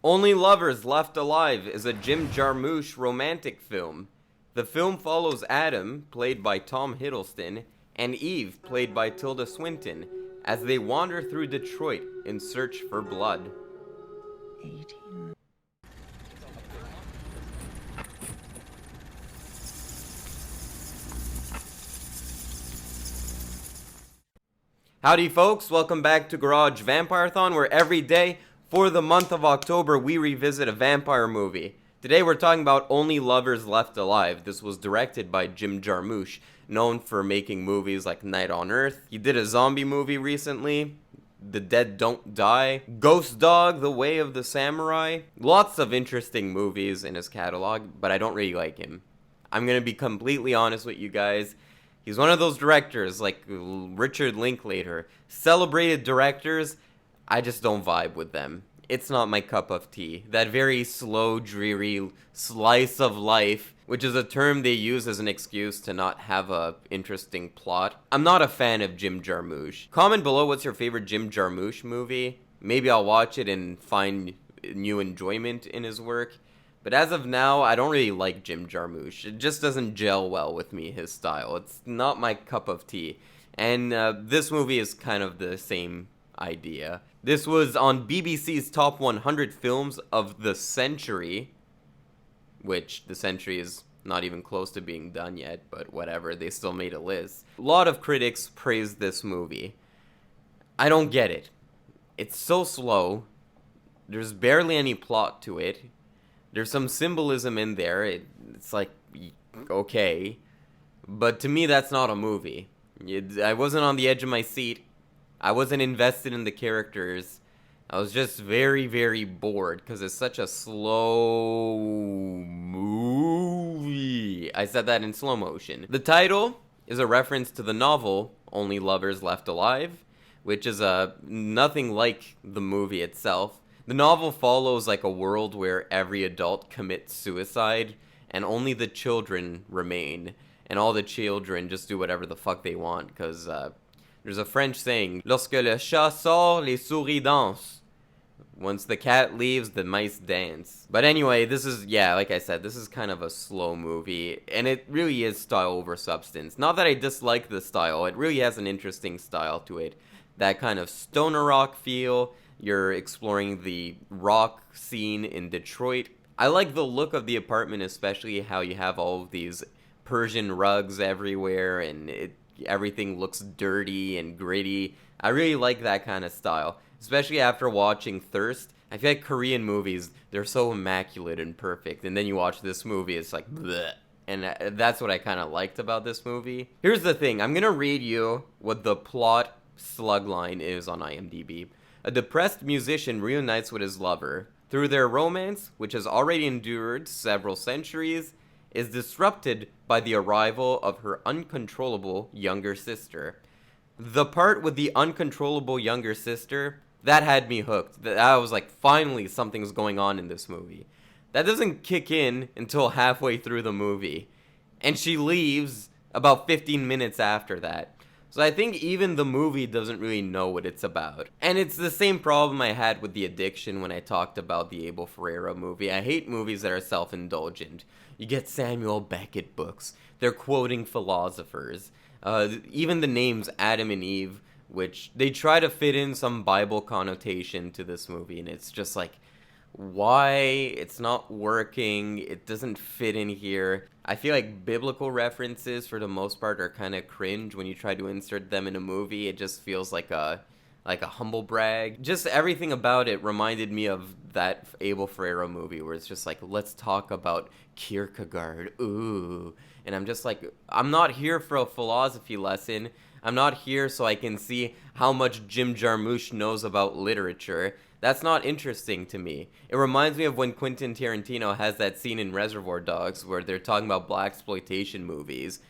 Only Lovers Left Alive is a Jim Jarmusch romantic film. The film follows Adam, played by Tom Hiddleston, and Eve, played by Tilda Swinton, as they wander through Detroit in search for blood. 18. Howdy folks, welcome back to Garage Vampire-thon, where every day for the month of October we revisit a vampire movie. Today we're talking about Only Lovers Left Alive. This was directed by Jim Jarmusch, known for making movies like Night on Earth. He did a zombie movie recently, The Dead Don't Die, Ghost Dog, The Way of the Samurai. Lots of interesting movies in his catalog, but I don't really like him. I'm gonna be completely honest with you guys. He's one of those directors, like Richard Linklater, celebrated directors. I just don't vibe with them. It's not my cup of tea. That very slow, dreary slice of life, which is a term they use as an excuse to not have a interesting plot. I'm not a fan of Jim Jarmusch. Comment below what's your favorite Jim Jarmusch movie. Maybe I'll watch it and find new enjoyment in his work. But as of now, I don't really like Jim Jarmusch. It just doesn't gel well with me, his style. It's not my cup of tea. And this movie is kind of the same idea. This was on BBC's Top 100 Films of the Century, which the century is not even close to being done yet, but whatever, they still made a list. A lot of critics praised this movie. I don't get it. It's so slow. There's barely any plot to it. There's some symbolism in there. It's like, okay. But to me, that's not a movie. I wasn't on the edge of my seat. I wasn't invested in the characters. I was just very, very bored because it's such a slow movie. I said that in slow motion. The title is a reference to the novel Only Lovers Left Alive, which is nothing like the movie itself. The novel follows like a world where every adult commits suicide and only the children remain. And all the children just do whatever the fuck they want because there's a French saying, Lorsque le chat sort, les souris dansent. Once the cat leaves, the mice dance. But anyway, this is, yeah, like I said, this is kind of a slow movie. And it really is style over substance. Not that I dislike the style. It really has an interesting style to it. That kind of stoner rock feel. You're exploring the rock scene in Detroit. I like the look of the apartment, especially how you have all of these Persian rugs everywhere and everything looks dirty and gritty. I really like that kind of style, especially after watching Thirst. I feel like Korean movies, they're so immaculate and perfect, and then you watch this movie, it's like bleh. And that's what I kind of liked about this movie. Here's the thing, I'm gonna read you what the plot slugline is on IMDb. A depressed musician reunites with his lover. Through their romance, which has already endured several centuries, is disrupted by the arrival of her uncontrollable younger sister. The part with the uncontrollable younger sister, that had me hooked. I was like, finally something's going on in this movie. That doesn't kick in until halfway through the movie. And she leaves about 15 minutes after that. So I think even the movie doesn't really know what it's about. And it's the same problem I had with The Addiction when I talked about the Abel Ferrara movie. I hate movies that are self-indulgent. You get Samuel Beckett books. They're quoting philosophers. Even the names Adam and Eve, which they try to fit in some Bible connotation to this movie. And it's just like, why? It's not working. It doesn't fit in here. I feel like biblical references for the most part are kind of cringe when you try to insert them in a movie. It just feels like a humble brag. Just everything about it reminded me of that Abel Ferrara movie where it's just like, let's talk about Kierkegaard. Ooh. And I'm just like, I'm not here for a philosophy lesson. I'm not here so I can see how much Jim Jarmusch knows about literature. That's not interesting to me. It reminds me of when Quentin Tarantino has that scene in Reservoir Dogs where they're talking about blaxploitation movies,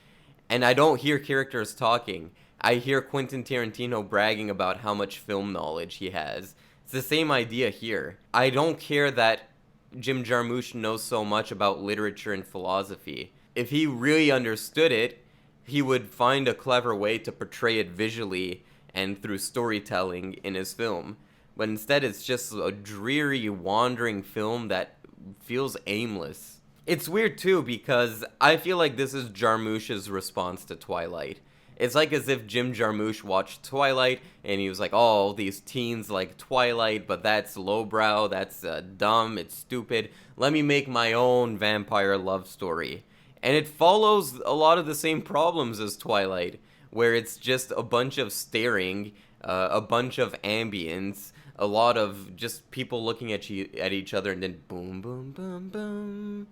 and I don't hear characters talking. I hear Quentin Tarantino bragging about how much film knowledge he has. It's the same idea here. I don't care that Jim Jarmusch knows so much about literature and philosophy. If he really understood it, he would find a clever way to portray it visually and through storytelling in his film. but instead it's just a dreary, wandering film that feels aimless. It's weird too because I feel like this is Jarmusch's response to Twilight. It's like as if Jim Jarmusch watched Twilight and he was like, oh, these teens like Twilight, but that's lowbrow, that's dumb, it's stupid. Let me make my own vampire love story. And it follows a lot of the same problems as Twilight, where it's just a bunch of staring, a bunch of ambience, a lot of just people looking at each other, and then boom, boom, boom, boom,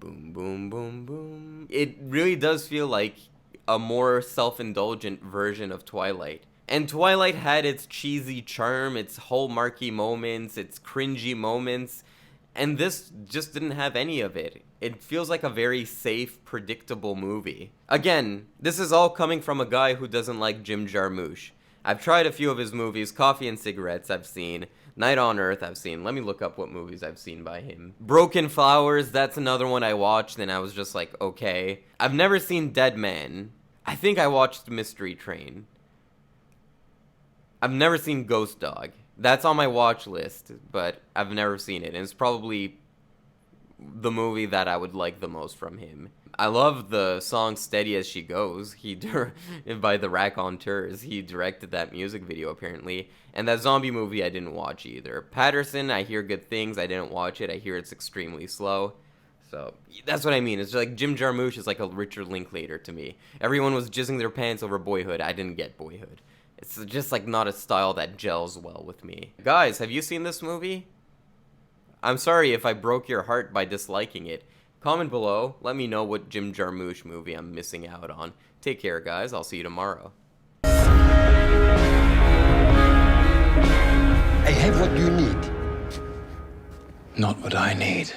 boom, boom, boom, boom. It really does feel like a more self-indulgent version of Twilight. And Twilight had its cheesy charm, its hallmarky moments, its cringy moments, and this just didn't have any of it. It feels like a very safe, predictable movie. Again, this is all coming from a guy who doesn't like Jim Jarmusch. I've tried a few of his movies. Coffee and Cigarettes I've seen. Night on Earth I've seen. Let me look up what movies I've seen by him. Broken Flowers, that's another one I watched and I was just like, okay. I've never seen Dead Man. I think I watched Mystery Train. I've never seen Ghost Dog. That's on my watch list, but I've never seen it. And it's probably the movie that I would like the most from him. I love the song Steady As She Goes, by the Raconteurs. He directed that music video, apparently. And that zombie movie I didn't watch either. Patterson, I hear good things. I didn't watch it. I hear it's extremely slow. So, that's what I mean. It's like Jim Jarmusch is like a Richard Linklater to me. Everyone was jizzing their pants over Boyhood. I didn't get Boyhood. It's just like not a style that gels well with me. Guys, have you seen this movie? I'm sorry if I broke your heart by disliking it. Comment below, let me know what Jim Jarmusch movie I'm missing out on. Take care, guys. I'll see you tomorrow. I have what you need. Not what I need.